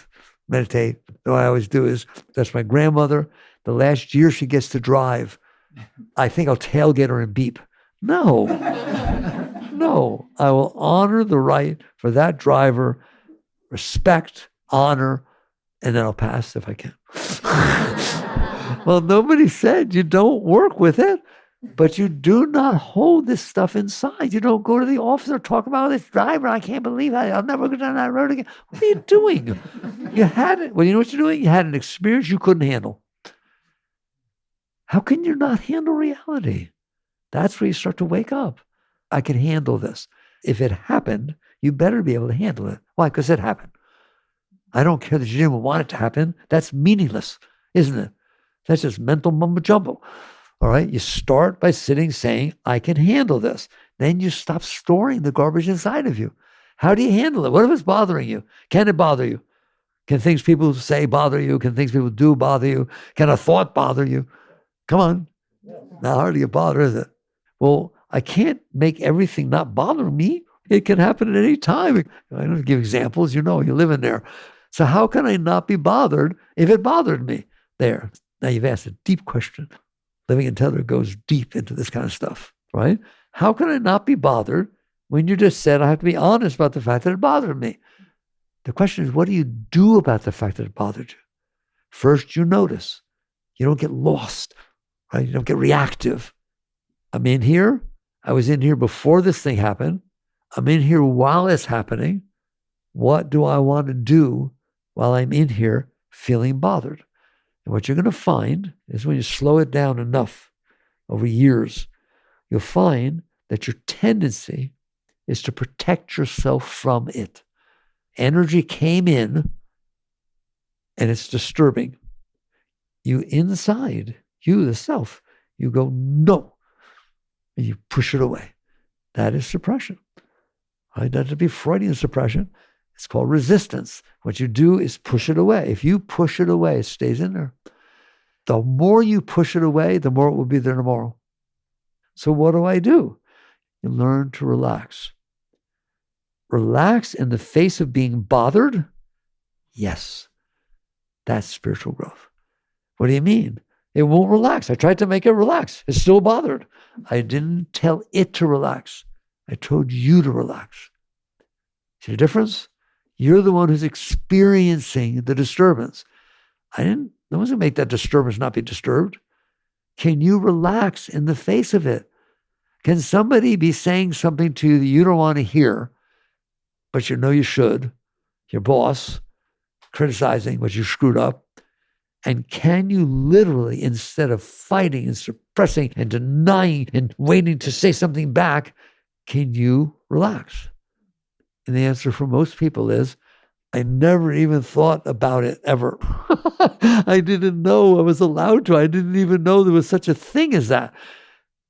meditate. What I always do is, that's my grandmother. The last year she gets to drive, I think I'll tailgate her and beep. No. No. I will honor the right for that driver, respect, honor, and then I'll pass if I can. Well, nobody said you don't work with it, but you do not hold this stuff inside. You don't go to the office or talk about this driver. I can't believe I'll never go down that road again. What are you doing? You had it. Well, you know what you're doing? You had an experience you couldn't handle. How can you not handle reality? That's where you start to wake up. I can handle this. If it happened, you better be able to handle it. Why? Because it happened. I don't care that you didn't want it to happen. That's meaningless, isn't it? That's just mental mumbo jumbo. All right. You start by sitting saying, I can handle this. Then you stop storing the garbage inside of you. How do you handle it? What if it's bothering you? Can it bother you? Can things people say bother you? Can things people do bother you? Can a thought bother you? Come on. Not hard to get bothered, is it? Well, I can't make everything not bother me. It can happen at any time. I don't give examples. You live in there. So how can I not be bothered if it bothered me? There. Now you've asked a deep question. Living Untethered goes deep into this kind of stuff, right? How can I not be bothered when you just said I have to be honest about the fact that it bothered me? The question is, what do you do about the fact that it bothered you? First, you notice. You don't get lost, right? You don't get reactive. I'm in here. I was in here before this thing happened. I'm in here while it's happening. What do I want to do while I'm in here feeling bothered? And what you're going to find is when you slow it down enough over years, you'll find that your tendency is to protect yourself from it. Energy came in and it's disturbing. You inside, you the self, you go, no, and you push it away. That is suppression. Right? That would be Freudian suppression. It's called resistance. What you do is push it away. If you push it away, it stays in there. The more you push it away, the more it will be there tomorrow. So what do? You learn to relax. Relax in the face of being bothered? Yes. That's spiritual growth. What do you mean? It won't relax. I tried to make it relax. It's still bothered. I didn't tell it to relax. I told you to relax. See the difference? You're the one who's experiencing the disturbance. No one's going to make that disturbance not be disturbed. Can you relax in the face of it? Can somebody be saying something to you that you don't want to hear, but you know you should? Your boss criticizing what you screwed up. And can you literally, instead of fighting and suppressing and denying and waiting to say something back, can you relax? And the answer for most people is, I never even thought about it ever. I didn't know I was allowed to. I didn't even know there was such a thing as that.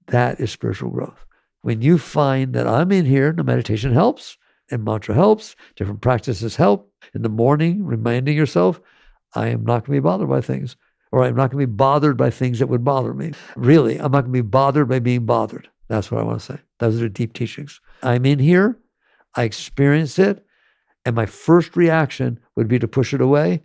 That is spiritual growth. When you find that I'm in here, the meditation helps, and mantra helps, different practices help. In the morning, reminding yourself, I am not going to be bothered by things, or I'm not going to be bothered by things that would bother me. Really, I'm not going to be bothered by being bothered. That's what I want to say. Those are the deep teachings. I'm in here, I experience it, and my first reaction would be to push it away.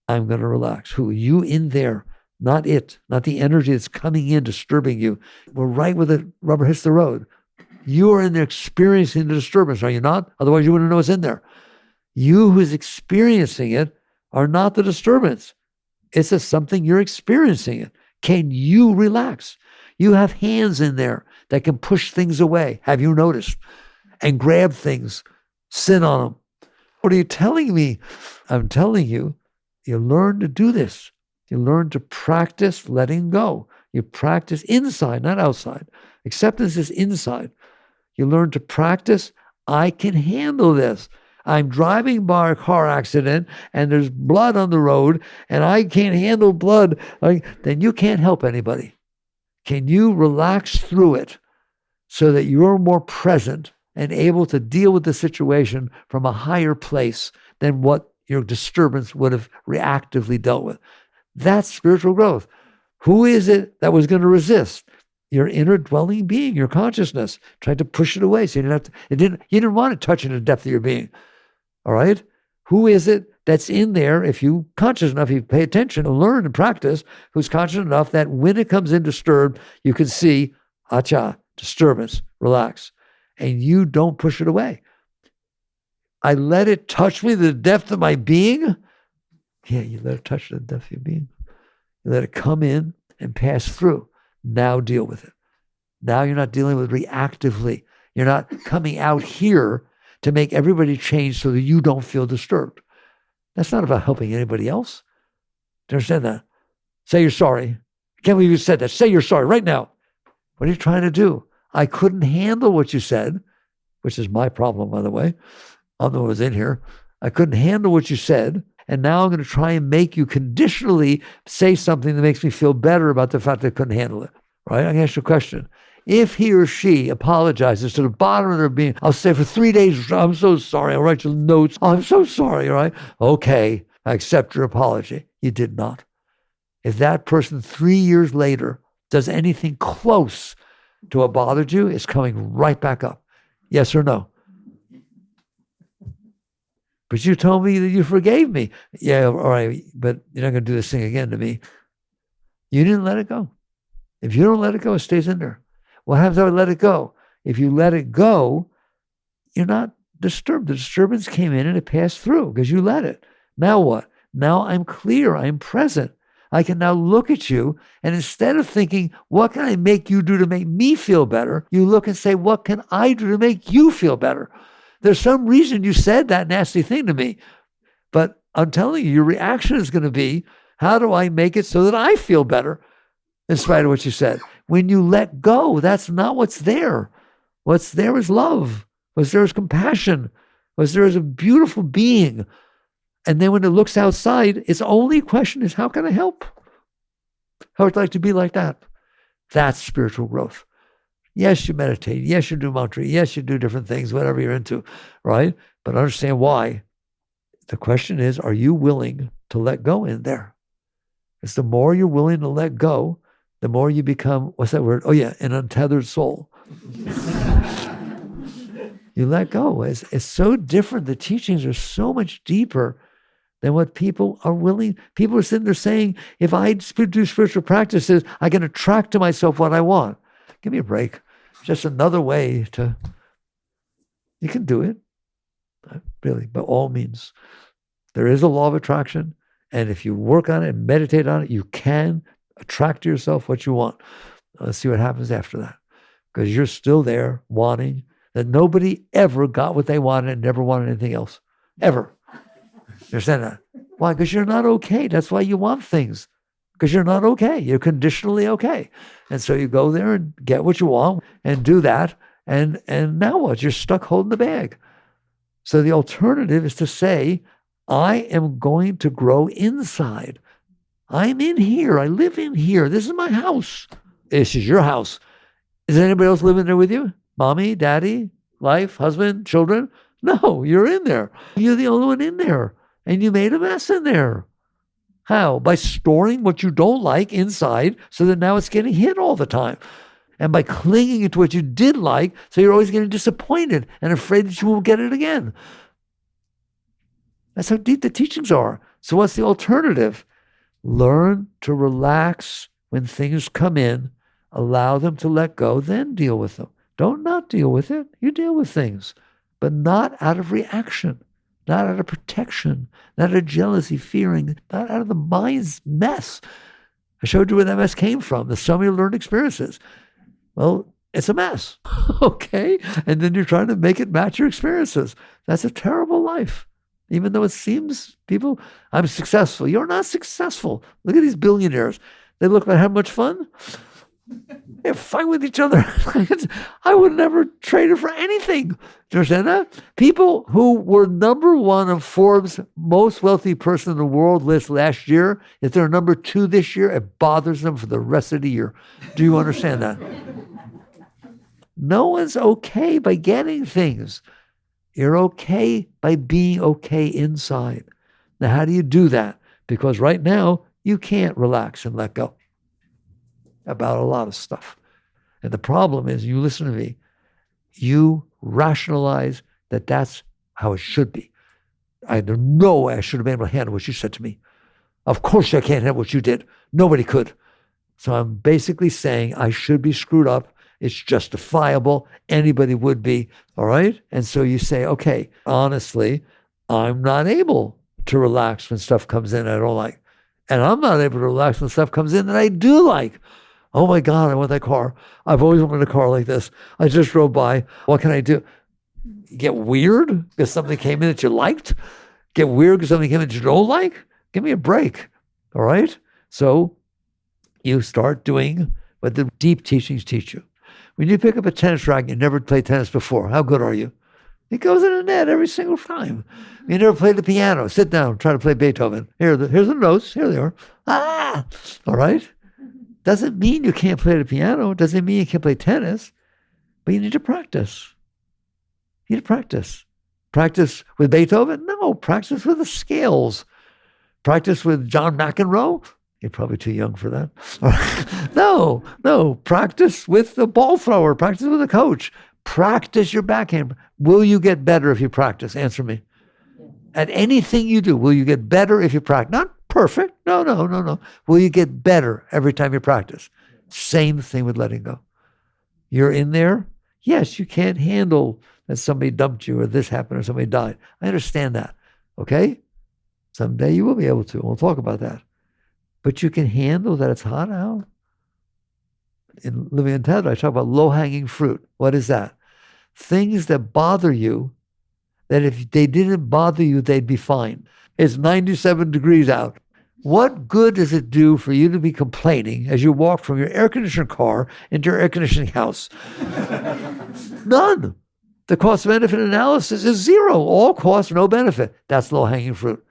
I'm going to relax. Who? You in there, not it, not the energy that's coming in, disturbing you. We're right where the rubber hits the road. You are in there experiencing the disturbance, are you not? Otherwise, you wouldn't know it's in there. You who's experiencing it are not the disturbance. It's just something you're experiencing it. Can you relax? You have hands in there that can push things away. Have you noticed? And grab things, sit on them. What are you telling me? I'm telling you, you learn to do this. You learn to practice letting go. You practice inside, not outside. Acceptance is inside. You learn to practice, I can handle this. I'm driving by a car accident and there's blood on the road and I can't handle blood. Then you can't help anybody. Can you relax through it so that you're more present and able to deal with the situation from a higher place than what your disturbance would have reactively dealt with? That's spiritual growth. Who is it that was going to resist? Your inner dwelling being, your consciousness, tried to push it away. So you didn't want to touch it in the depth of your being. All right? Who is it that's in there, if you conscious enough, you pay attention and learn and practice, who's conscious enough that when it comes in disturbed, you can see, acha, disturbance, relax. And you don't push it away. I let it touch me to the depth of my being. Yeah, you let it touch the depth of your being. You let it come in and pass through. Now deal with it. Now you're not dealing with it reactively. You're not coming out here to make everybody change so that you don't feel disturbed. That's not about helping anybody else. Do you understand that? Say you're sorry. I can't believe you said that. Say you're sorry right now. What are you trying to do? I couldn't handle what you said, which is my problem, by the way. I'm the one who's in here. I couldn't handle what you said. And now I'm going to try and make you conditionally say something that makes me feel better about the fact that I couldn't handle it. right? I can ask you a question. If he or she apologizes to the bottom of their being, I'll say for 3 days, I'm so sorry. I'll write you notes. Oh, I'm so sorry, right? Okay, I accept your apology. You did not. If that person 3 years later does anything close to what bothered you, it's coming right back up. Yes or no? But you told me that you forgave me. Yeah, all right, but you're not going to do this thing again to me. You didn't let it go. If you don't let it go, it stays in there. What happens if I let it go? If you let it go, you're not disturbed. The disturbance came in and it passed through because you let it. Now what? Now I'm clear. I'm present. I can now look at you, and instead of thinking, what can I make you do to make me feel better? You look and say, what can I do to make you feel better? There's some reason you said that nasty thing to me, but I'm telling you, your reaction is going to be, how do I make it so that I feel better in spite of what you said? When you let go, that's not what's there. What's there is love. What's there is compassion. What's there is a beautiful being. And then when it looks outside, its only question is, how can I help? How would I like to be like that? That's spiritual growth. Yes, you meditate. Yes, you do mantra. Yes, you do different things, whatever you're into, right? But understand why. The question is, are you willing to let go in there? It's the more you're willing to let go, the more you become, what's that word? Oh yeah, an untethered soul. You let go. It's so different. The teachings are so much deeper than what people are willing. People are sitting there saying, if I do spiritual practices, I can attract to myself what I want. Give me a break. Just another way to, you can do it, really, by all means. There is a law of attraction, and if you work on it and meditate on it, you can attract to yourself what you want. Let's see what happens after that, because you're still there wanting that. Nobody ever got what they wanted and never wanted anything else, ever. You understand that? Why? Because you're not okay. That's why you want things. Because you're not okay. You're conditionally okay. And so you go there and get what you want and do that. And now what? You're stuck holding the bag. So the alternative is to say, I am going to grow inside. I'm in here. I live in here. This is my house. This is your house. Is anybody else living there with you? Mommy, daddy, wife, husband, children? No, you're in there. You're the only one in there. And you made a mess in there. How? By storing what you don't like inside so that now it's getting hit all the time. And by clinging to what you did like, so you're always getting disappointed and afraid that you won't get it again. That's how deep the teachings are. So what's the alternative? Learn to relax when things come in, allow them to let go, then deal with them. Don't not deal with it. You deal with things, but not out of reaction. Not out of protection, not out of jealousy, fearing, not out of the mind's mess. I showed you where that mess came from, the sum of your learned experiences. Well, it's a mess, okay? And then you're trying to make it match your experiences. That's a terrible life. Even though it seems people, I'm successful. You're not successful. Look at these billionaires. They look like having much fun. They fight with each other. I would never trade it for anything. Do you understand that? People who were number one on Forbes' most wealthy person in the world list last year, if they're number two this year, it bothers them for the rest of the year. Do you understand that? No one's okay by getting things. You're okay by being okay inside. Now, how do you do that? Because right now, you can't relax and let go about a lot of stuff. And the problem is, you listen to me, you rationalize that that's how it should be. There's no way I should have been able to handle what you said to me. Of course I can't handle what you did. Nobody could. So I'm basically saying I should be screwed up. It's justifiable. Anybody would be, all right? And so you say, okay, honestly, I'm not able to relax when stuff comes in I don't like. And I'm not able to relax when stuff comes in that I do like. Oh my God, I want that car. I've always wanted a car like this. I just drove by. What can I do? Get weird because something came in that you liked? Get weird because something came in that you don't like? Give me a break, all right? So you start doing what the deep teachings teach you. When you pick up a tennis racket, you never played tennis before. How good are you? It goes in the net every single time. You never played the piano. Sit down, try to play Beethoven. Here's the notes. Here they are. Ah, all right? Doesn't mean you can't play the piano. Doesn't mean you can't play tennis. But you need to practice. You need to practice. Practice with Beethoven? No, practice with the scales. Practice with John McEnroe? You're probably too young for that. No. Practice with the ball thrower. Practice with a coach. Practice your backhand. Will you get better if you practice? Answer me. At anything you do, will you get better if you practice? Not perfect. No. Will you get better every time you practice? Same thing with letting go. You're in there. Yes, you can't handle that somebody dumped you or this happened or somebody died. I understand that. Okay? Someday you will be able to. We'll talk about that. But you can handle that it's hot out. In Living Untethered, I talk about low-hanging fruit. What is that? Things that bother you, that if they didn't bother you, they'd be fine. It's 97 degrees out. What good does it do for you to be complaining as you walk from your air-conditioned car into your air-conditioning house? None. The cost-benefit analysis is zero. All cost, no benefit. That's low-hanging fruit.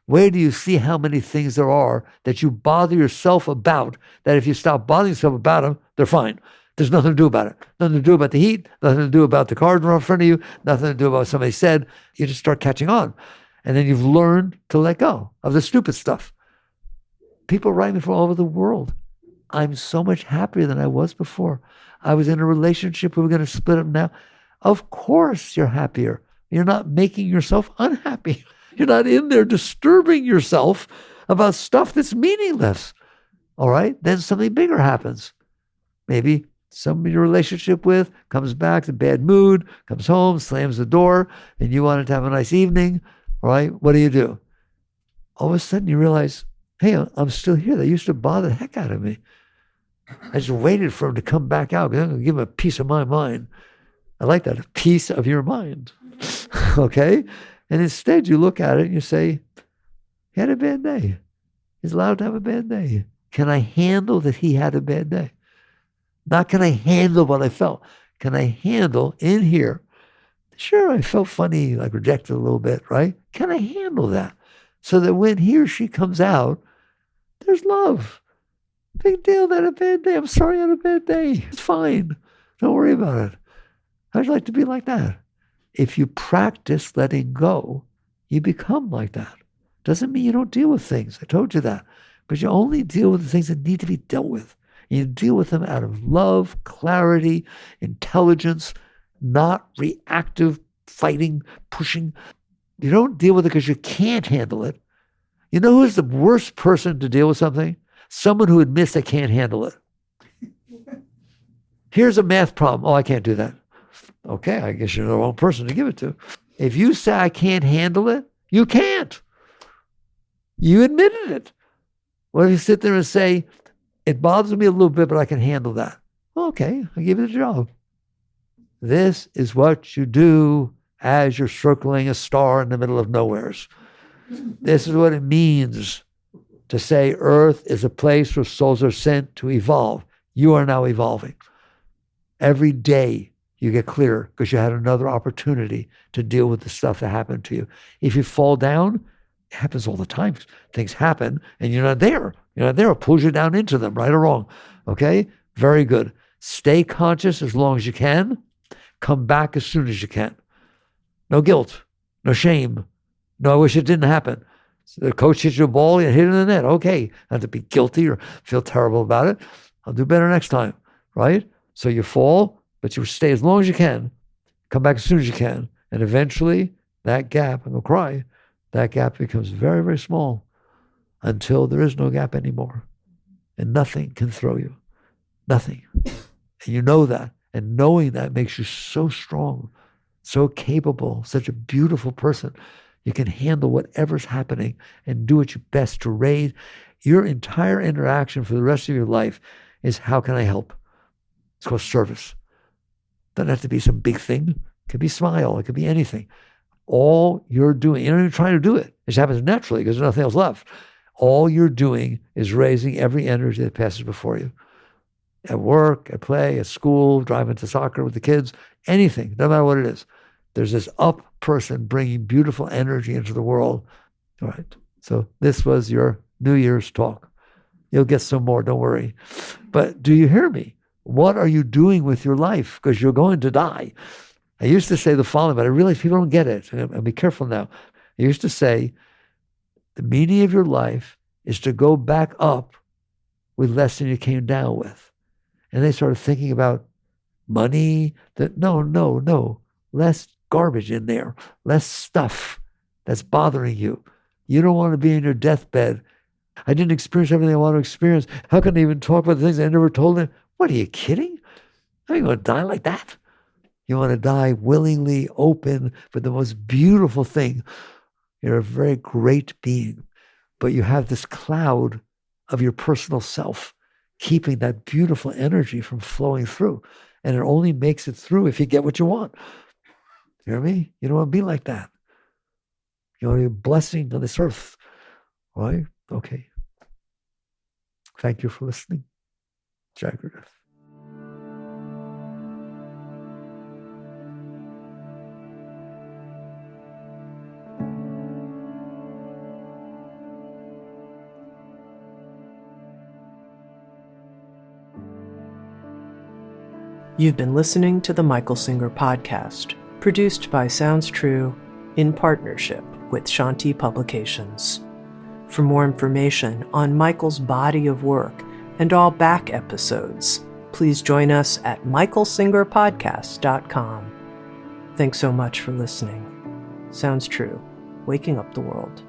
Where do you see how many things there are that you bother yourself about, that if you stop bothering yourself about them, they're fine? There's nothing to do about it. Nothing to do about the heat, nothing to do about the car in front of you, nothing to do about what somebody said. You just start catching on. And then you've learned to let go of the stupid stuff. People write me from all over the world. I'm so much happier than I was before. I was in a relationship. We were going to split up now. Of course you're happier. You're not making yourself unhappy. You're not in there disturbing yourself about stuff that's meaningless. All right? Then something bigger happens. Maybe somebody you're in a relationship with comes back in a bad mood, comes home, slams the door, and you wanted to have a nice evening. All right? What do? All of a sudden you realize, hey, I'm still here. They used to bother the heck out of me. I just waited for him to come back out because I'm going to give him a piece of my mind. I like that, a piece of your mind. Okay? And instead you look at it and you say, he had a bad day. He's allowed to have a bad day. Can I handle that he had a bad day? Not can I handle what I felt. Can I handle in here? Sure, I felt funny, like rejected a little bit, right? Can I handle that? So that when he or she comes out, there's love. Big deal, that a bad day. I'm sorry I had a bad day. It's fine. Don't worry about it. I'd like to be like that. If you practice letting go, you become like that. Doesn't mean you don't deal with things. I told you that. But you only deal with the things that need to be dealt with. You deal with them out of love, clarity, intelligence, not reactive, fighting, pushing. You don't deal with it because you can't handle it. You know who's the worst person to deal with something? Someone who admits they can't handle it. Here's a math problem. Oh, I can't do that. Okay, I guess you're the wrong person to give it to. If you say I can't handle it, you can't. You admitted it. What if you sit there and say, it bothers me a little bit, but I can handle that? Well, okay, I'll give you the job. This is what you do as you're circling a star in the middle of nowheres. This is what it means to say Earth is a place where souls are sent to evolve. You are now evolving. Every day you get clearer because you had another opportunity to deal with the stuff that happened to you. If you fall down, it happens all the time. Things happen and you're not there. You're not there. It pulls you down into them, right or wrong. Okay? Very good. Stay conscious as long as you can. Come back as soon as you can. No guilt. No shame. No, I wish it didn't happen. So the coach hits you a ball, you hit it in the net. Okay. I have to be guilty or feel terrible about it. I'll do better next time. Right? So you fall, but you stay as long as you can. Come back as soon as you can. And eventually, that gap, I'm going to cry, that gap becomes very, very small until there is no gap anymore. And nothing can throw you. Nothing. And you know that. And knowing that makes you so strong, so capable, such a beautiful person. You can handle whatever's happening and do what you best to raise. Your entire interaction for the rest of your life is how can I help? It's called service. Doesn't have to be some big thing. It could be smile. It could be anything. All you're doing, you're not even trying to do it. It just happens naturally because there's nothing else left. All you're doing is raising every energy that passes before you. At work, at play, at school, driving to soccer with the kids, anything, no matter what it is. There's this up person bringing beautiful energy into the world. All right. So this was your New Year's talk. You'll get some more, don't worry. But do you hear me? What are you doing with your life? Because you're going to die. I used to say the following, but I realize people don't get it. I'll be careful now. I used to say, the meaning of your life is to go back up with less than you came down with. And they started thinking about money, that no, less garbage in there, less stuff that's bothering you. You don't want to be in your deathbed. I didn't experience everything I want to experience. How can I even talk about the things I never told them? What, are you kidding? How are you going to die like that? You want to die willingly, open, for the most beautiful thing. You're a very great being, but you have this cloud of your personal self, keeping that beautiful energy from flowing through. And it only makes it through if you get what you want. You hear me? You don't want to be like that. You want to be a blessing on this earth. Right? Okay. Thank you for listening. Jagradath.
You've been listening to the Michael Singer Podcast, produced by Sounds True in partnership with Shanti Publications. For more information on Michael's body of work and all back episodes, please join us at michaelsingerpodcast.com. Thanks so much for listening. Sounds True, waking up the world.